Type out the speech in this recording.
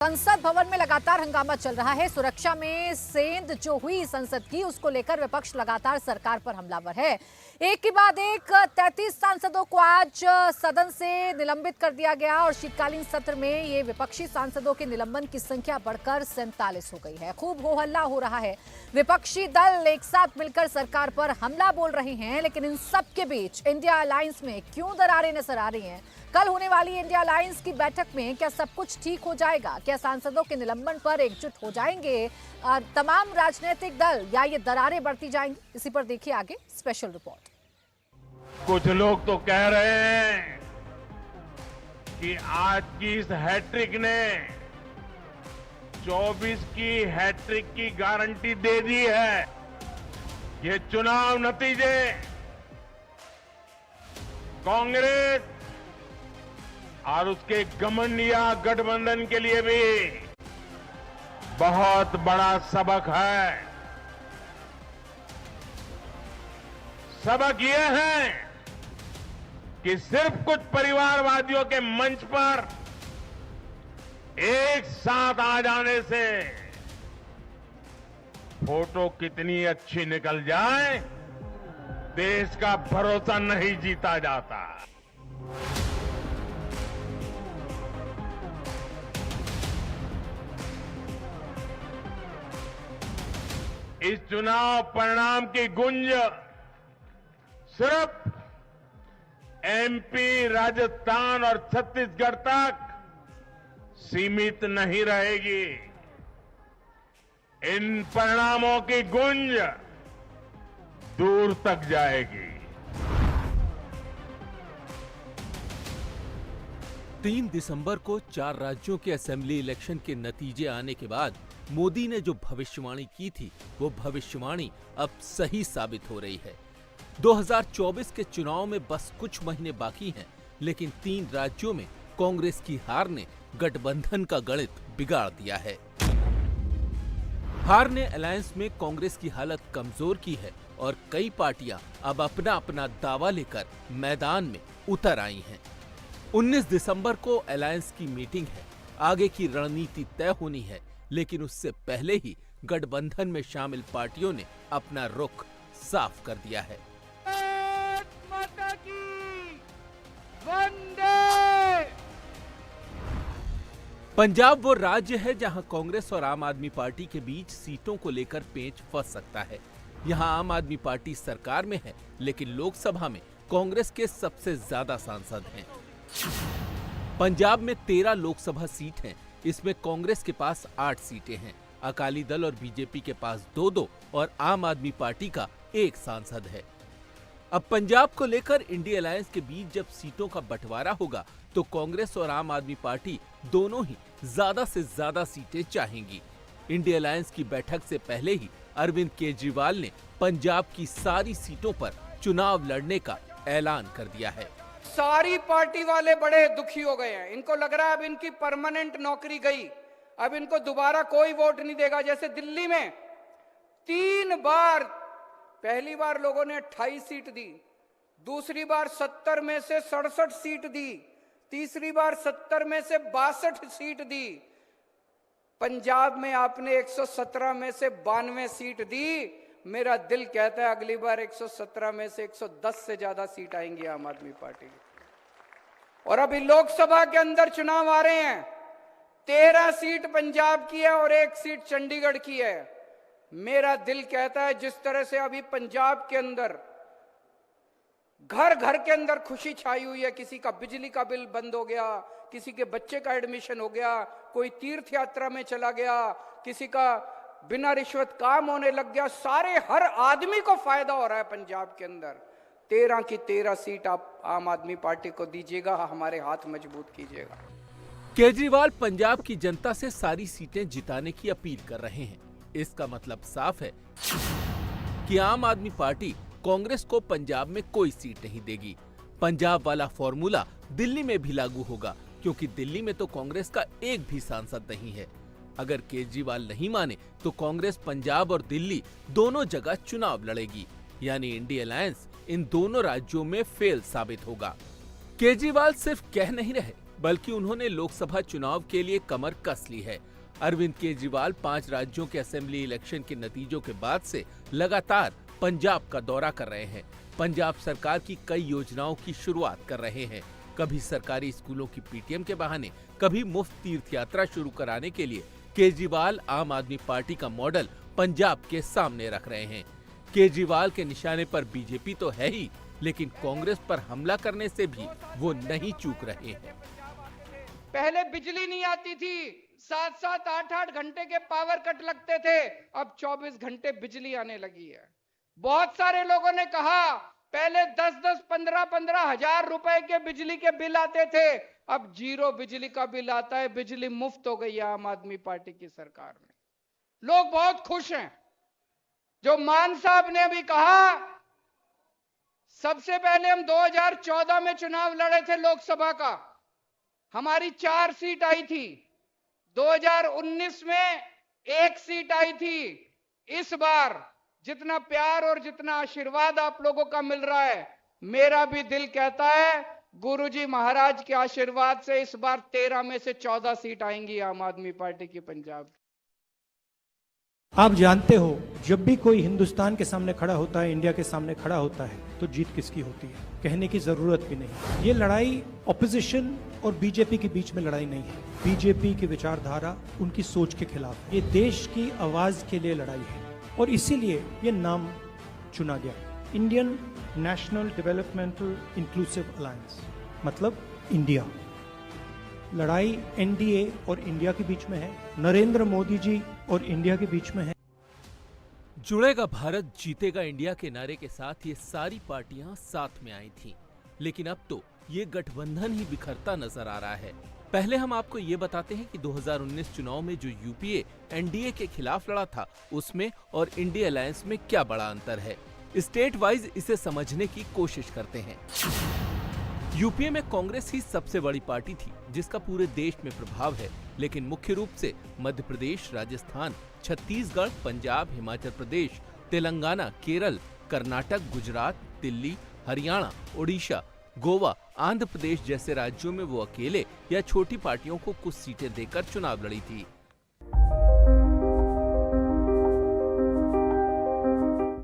संसद भवन में लगातार हंगामा चल रहा है। सुरक्षा में सेंध जो हुई संसद की, उसको लेकर विपक्ष लगातार सरकार पर हमलावर है। एक के बाद एक 33 सांसदों को आज सदन से निलंबित कर दिया गया और शीतकालीन सत्र में ये विपक्षी सांसदों के निलंबन की संख्या बढ़कर 47 हो गई है। खूब हो हल्ला हो रहा है। विपक्षी दल एक साथ मिलकर सरकार पर हमला बोल रहे हैं, लेकिन इन सब के बीच इंडिया अलायंस में क्यों दरारें नजर आ रही हैं? कल होने वाली इंडिया अलायंस की बैठक में क्या सब कुछ ठीक हो जाएगा? क्या सांसदों के निलंबन पर एकजुट हो जाएंगे तमाम राजनीतिक दल, या ये दरारें बढ़ती जाएंगी? इसी पर देखिए आगे स्पेशल रिपोर्ट। कुछ लोग तो कह रहे हैं कि आज की इस हैट्रिक ने 24 की हैट्रिक की गारंटी दे दी है। ये चुनाव नतीजे कांग्रेस और उसके घमंडिया गठबंधन के लिए भी बहुत बड़ा सबक है। सबक ये है कि सिर्फ कुछ परिवारवादियों के मंच पर एक साथ आ जाने से फोटो कितनी अच्छी निकल जाए, देश का भरोसा नहीं जीता जाता। इस चुनाव परिणाम की गूंज सिर्फ एमपी, राजस्थान और छत्तीसगढ़ तक सीमित नहीं रहेगी। इन परिणामों की गूंज दूर तक जाएगी। 3 दिसंबर को 4 राज्यों के असेंबली इलेक्शन के नतीजे आने के बाद मोदी ने जो भविष्यवाणी की थी, वो भविष्यवाणी अब सही साबित हो रही है। 2024 के चुनाव में बस कुछ महीने बाकी हैं, लेकिन 3 राज्यों में कांग्रेस की हार ने गठबंधन का गणित बिगाड़ दिया है। हार ने अलायंस में कांग्रेस की हालत कमजोर की है और कई पार्टियां अब अपना अपना दावा लेकर मैदान में उतर आई हैं। 19 दिसंबर को अलायंस की मीटिंग है। आगे की रणनीति तय होनी है, लेकिन उससे पहले ही गठबंधन में शामिल पार्टियों ने अपना रुख साफ कर दिया है। माता की वंदे। पंजाब वो राज्य है जहां कांग्रेस और आम आदमी पार्टी के बीच सीटों को लेकर पेंच फंस सकता है। यहां आम आदमी पार्टी सरकार में है, लेकिन लोकसभा में कांग्रेस के सबसे ज्यादा सांसद हैं। पंजाब में 13 लोकसभा सीट हैं। इसमें कांग्रेस के पास 8 सीटें हैं। अकाली दल और बीजेपी के पास 2-2 और आम आदमी पार्टी का 1 सांसद है। अब पंजाब को लेकर इंडिया अलायंस के बीच जब सीटों का बंटवारा होगा, तो कांग्रेस और आम आदमी पार्टी दोनों ही ज्यादा से ज्यादा सीटें चाहेंगी। इंडिया अलायंस की बैठक से पहले ही अरविंद केजरीवाल ने पंजाब की सारी सीटों पर चुनाव लड़ने का ऐलान कर दिया है। सारी पार्टी वाले बड़े दुखी हो गए हैं। इनको लग रहा है अब इनकी परमानेंट नौकरी गई, अब इनको दोबारा कोई वोट नहीं देगा। जैसे दिल्ली में 3 बार, पहली बार लोगों ने 28 सीट दी, दूसरी बार 70 में से 67 सीट दी, तीसरी बार 70 में से 62 सीट दी। पंजाब में आपने 117 में से 92 सीट दी। मेरा दिल कहता है अगली बार 117 में से 110 से ज्यादा सीट आएंगी आम आदमी पार्टी की। और अभी लोकसभा के अंदर चुनाव आ रहे हैं। 13 सीट पंजाब की है और 1 सीट चंडीगढ़ की है। मेरा दिल कहता है जिस तरह से अभी पंजाब के अंदर घर घर के अंदर खुशी छाई हुई है, किसी का बिजली का बिल बंद हो गया, किसी के बच्चे का एडमिशन हो गया, कोई तीर्थ यात्रा में चला गया, किसी का बिना रिश्वत काम होने लग गया, सारे हर आदमी को फायदा हो रहा है पंजाब के अंदर। 13 की 13 सीट आप आम आदमी पार्टी को दीजिएगा, हमारे हाथ मजबूत कीजिएगा। केजरीवाल पंजाब की जनता से सारी सीटें जिताने की अपील कर रहे हैं। इसका मतलब साफ है कि आम आदमी पार्टी कांग्रेस को पंजाब में कोई सीट नहीं देगी। पंजाब वाला फॉर्मूला दिल्ली में भी लागू होगा, क्योंकि दिल्ली में तो कांग्रेस का एक भी सांसद नहीं है। अगर केजरीवाल नहीं माने तो कांग्रेस पंजाब और दिल्ली दोनों जगह चुनाव लड़ेगी, यानी इंडिया अलायंस इन दोनों राज्यों में फेल साबित होगा। केजरीवाल सिर्फ कह नहीं रहे, बल्कि उन्होंने लोकसभा चुनाव के लिए कमर कस ली है। अरविंद केजरीवाल 5 राज्यों के असेंबली इलेक्शन के नतीजों के बाद से लगातार पंजाब का दौरा कर रहे हैं। पंजाब सरकार की कई योजनाओं की शुरुआत कर रहे हैं। कभी सरकारी स्कूलों की पीटीएम के बहाने, कभी मुफ्त तीर्थ यात्रा शुरू कराने के लिए केजरीवाल आम आदमी पार्टी का मॉडल पंजाब के सामने रख रहे हैं। केजरीवाल के निशाने पर बीजेपी तो है ही, लेकिन कांग्रेस पर हमला करने से भी वो नहीं चूक रहे हैं। पहले बिजली नहीं आती थी, 7-7, 8-8 घंटे के पावर कट लगते थे, अब 24 घंटे बिजली आने लगी है। बहुत सारे लोगों ने कहा पहले 10-10, 15-15 हजार रुपए के बिजली के बिल आते थे, अब 0 बिजली का बिल आता है, बिजली मुफ्त हो गई है आम आदमी पार्टी की सरकार में। लोग बहुत खुश हैं। जो मान साहब ने अभी कहा, सबसे पहले हम 2014 में चुनाव लड़े थे लोकसभा का, हमारी 4 सीट आई थी। 2019 में 1 सीट आई थी। इस बार जितना प्यार और जितना आशीर्वाद आप लोगों का मिल रहा है, मेरा भी दिल कहता है गुरुजी महाराज के आशीर्वाद से इस बार 13 में से 14 सीट आएंगी आम आदमी पार्टी की पंजाब। आप जानते हो, जब भी कोई हिंदुस्तान के सामने खड़ा होता है, इंडिया के सामने खड़ा होता है, तो जीत किसकी होती है कहने की जरूरत भी नहीं। ये लड़ाई ऑपोजिशन और बीजेपी के बीच में लड़ाई नहीं है। बीजेपी की विचारधारा उनकी सोच के खिलाफ है। ये देश की आवाज के लिए लड़ाई है और इसीलिए ये नाम चुना गया, Indian national developmental inclusive alliance, मतलब इंडिया। लड़ाई एनडीए और इंडिया के बीच में है, नरेंद्र मोदी जी और इंडिया के बीच में है। जुड़ेगा भारत, जीतेगा इंडिया के नारे के साथ ये सारी पार्टियां साथ में आई थीं। लेकिन अब तो ये गठबंधन ही बिखरता नजर आ रहा है। पहले हम आपको ये बताते हैं कि 2019 चुनाव में जो यूपीए एनडीए के खिलाफ लड़ा था, उसमें और इंडिया अलायंस में क्या बड़ा अंतर है। स्टेट वाइज इसे समझने की कोशिश करते हैं। यूपीए में कांग्रेस ही सबसे बड़ी पार्टी थी, जिसका पूरे देश में प्रभाव है, लेकिन मुख्य रूप से मध्य प्रदेश, राजस्थान, छत्तीसगढ़, पंजाब, हिमाचल प्रदेश, तेलंगाना, केरल, कर्नाटक, गुजरात, दिल्ली, हरियाणा, ओडिशा, गोवा, आंध्र प्रदेश जैसे राज्यों में वो अकेले या छोटी पार्टियों को कुछ सीटें देकर चुनाव लड़ी थी।